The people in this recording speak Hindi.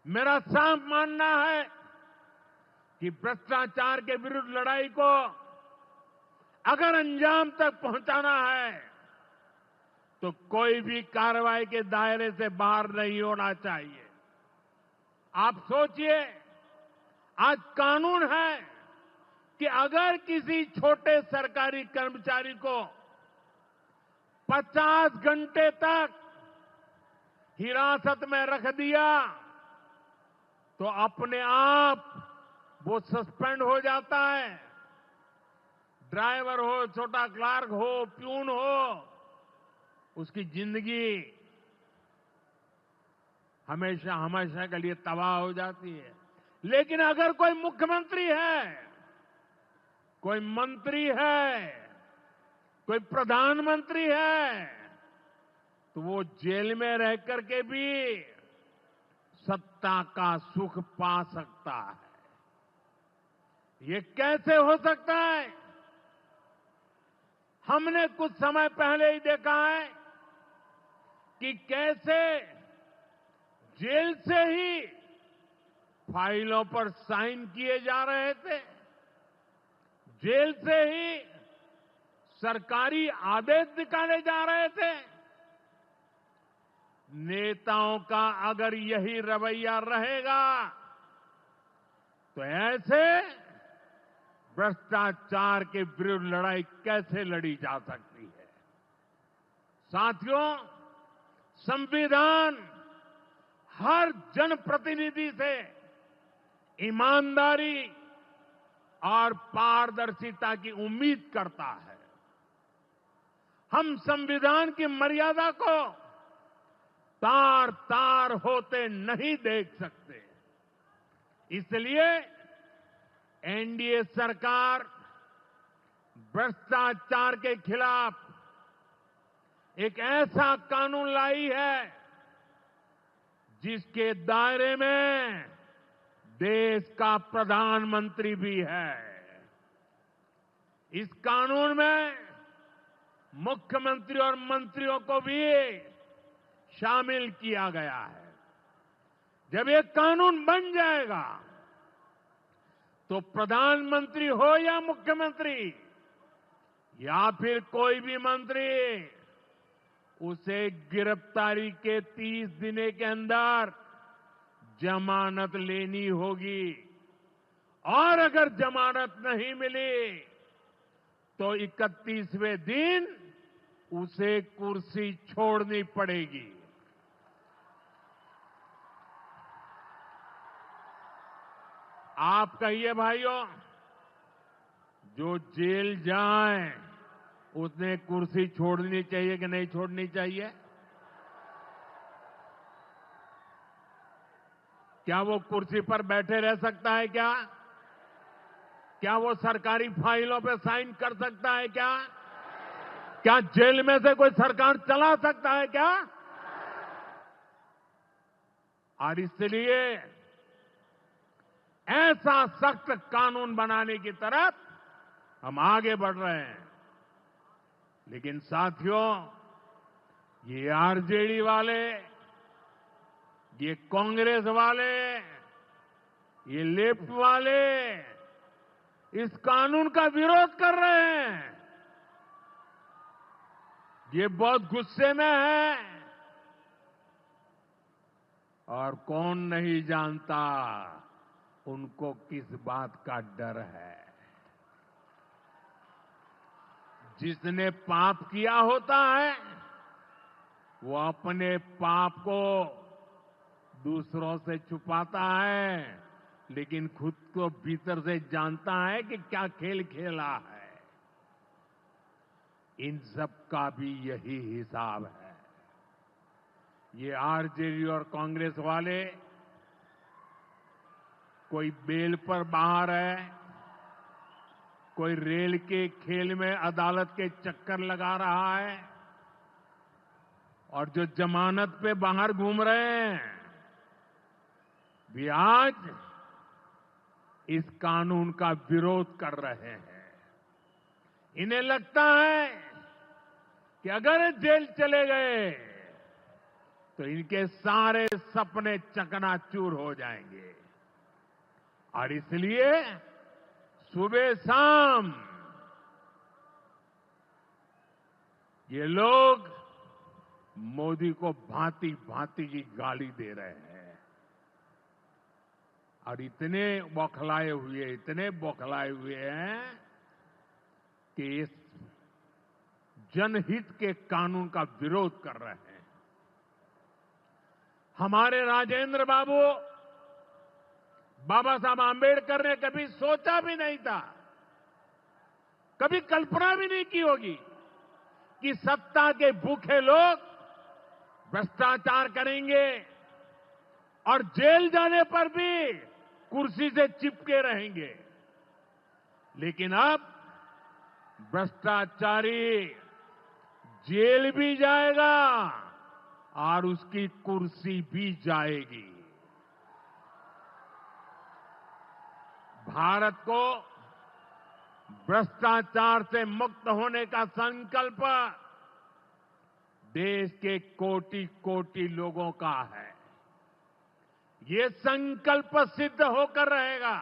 मेरा साफ मानना है कि भ्रष्टाचार के विरुद्ध लड़ाई को अगर अंजाम तक पहुंचाना है तो कोई भी कार्रवाई के दायरे से बाहर नहीं होना चाहिए। आप सोचिए, आज कानून है कि अगर किसी छोटे सरकारी कर्मचारी को 50 घंटे तक हिरासत में रख दिया तो अपने आप वो सस्पेंड हो जाता है। ड्राइवर हो, छोटा क्लार्क हो, प्यून हो, उसकी जिंदगी हमेशा हमेशा के लिए तबाह हो जाती है। लेकिन अगर कोई मुख्यमंत्री है, कोई मंत्री है, कोई प्रधानमंत्री है, तो वो जेल में रह करके भी सत्ता का सुख पा सकता है। ये कैसे हो सकता है? हमने कुछ समय पहले ही देखा है कि कैसे जेल से ही फाइलों पर साइन किए जा रहे थे, जेल से ही सरकारी आदेश निकाले जा रहे थे। नेताओं का अगर यही रवैया रहेगा तो ऐसे भ्रष्टाचार के विरुद्ध लड़ाई कैसे लड़ी जा सकती है? साथियों, संविधान हर जनप्रतिनिधि से ईमानदारी और पारदर्शिता की उम्मीद करता है। हम संविधान की मर्यादा को तार तार होते नहीं देख सकते। इसलिए एनडीए सरकार भ्रष्टाचार के खिलाफ एक ऐसा कानून लाई है जिसके दायरे में देश का प्रधानमंत्री भी है। इस कानून में मुख्यमंत्री और मंत्रियों को भी शामिल किया गया है। जब ये कानून बन जाएगा तो प्रधानमंत्री हो या मुख्यमंत्री या फिर कोई भी मंत्री, उसे गिरफ्तारी के 30 दिन के अंदर जमानत लेनी होगी और अगर जमानत नहीं मिली तो 31वें दिन उसे कुर्सी छोड़नी पड़ेगी। आप कहिए भाइयों, जो जेल जाए उसने कुर्सी छोड़नी चाहिए कि नहीं छोड़नी चाहिए? क्या वो कुर्सी पर बैठे रह सकता है क्या? क्या वो सरकारी फाइलों पे साइन कर सकता है क्या? क्या जेल में से कोई सरकार चला सकता है क्या? और इसलिए ऐसा सख्त कानून बनाने की तरफ हम आगे बढ़ रहे हैं। लेकिन साथियों, ये आरजेडी वाले, ये कांग्रेस वाले, ये लेफ्ट वाले इस कानून का विरोध कर रहे हैं। ये बहुत गुस्से में है और कौन नहीं जानता उनको किस बात का डर है। जिसने पाप किया होता है वो अपने पाप को दूसरों से छुपाता है, लेकिन खुद को भीतर से जानता है कि क्या खेल खेला है। इन सब का भी यही हिसाब है। ये आरजेडी और कांग्रेस वाले कोई बेल पर बाहर है, कोई रेल के खेल में अदालत के चक्कर लगा रहा है, और जो जमानत पे बाहर घूम रहे हैं भी आज इस कानून का विरोध कर रहे हैं। इन्हें लगता है कि अगर जेल चले गए तो इनके सारे सपने चकनाचूर हो जाएंगे। और इसलिए सुबह शाम ये लोग मोदी को भांति भांति की गाली दे रहे हैं और इतने बौखलाए हुए हैं कि इस जनहित के कानून का विरोध कर रहे हैं। हमारे राजेंद्र बाबू बाबा साहब आंबेडकर ने कभी सोचा भी नहीं था, कभी कल्पना भी नहीं की होगी कि सत्ता के भूखे लोग भ्रष्टाचार करेंगे और जेल जाने पर भी कुर्सी से चिपके रहेंगे। लेकिन अब भ्रष्टाचारी जेल भी जाएगा और उसकी कुर्सी भी जाएगी। भारत को भ्रष्टाचार से मुक्त होने का संकल्प देश के कोटि कोटि लोगों का है। ये संकल्प सिद्ध होकर रहेगा।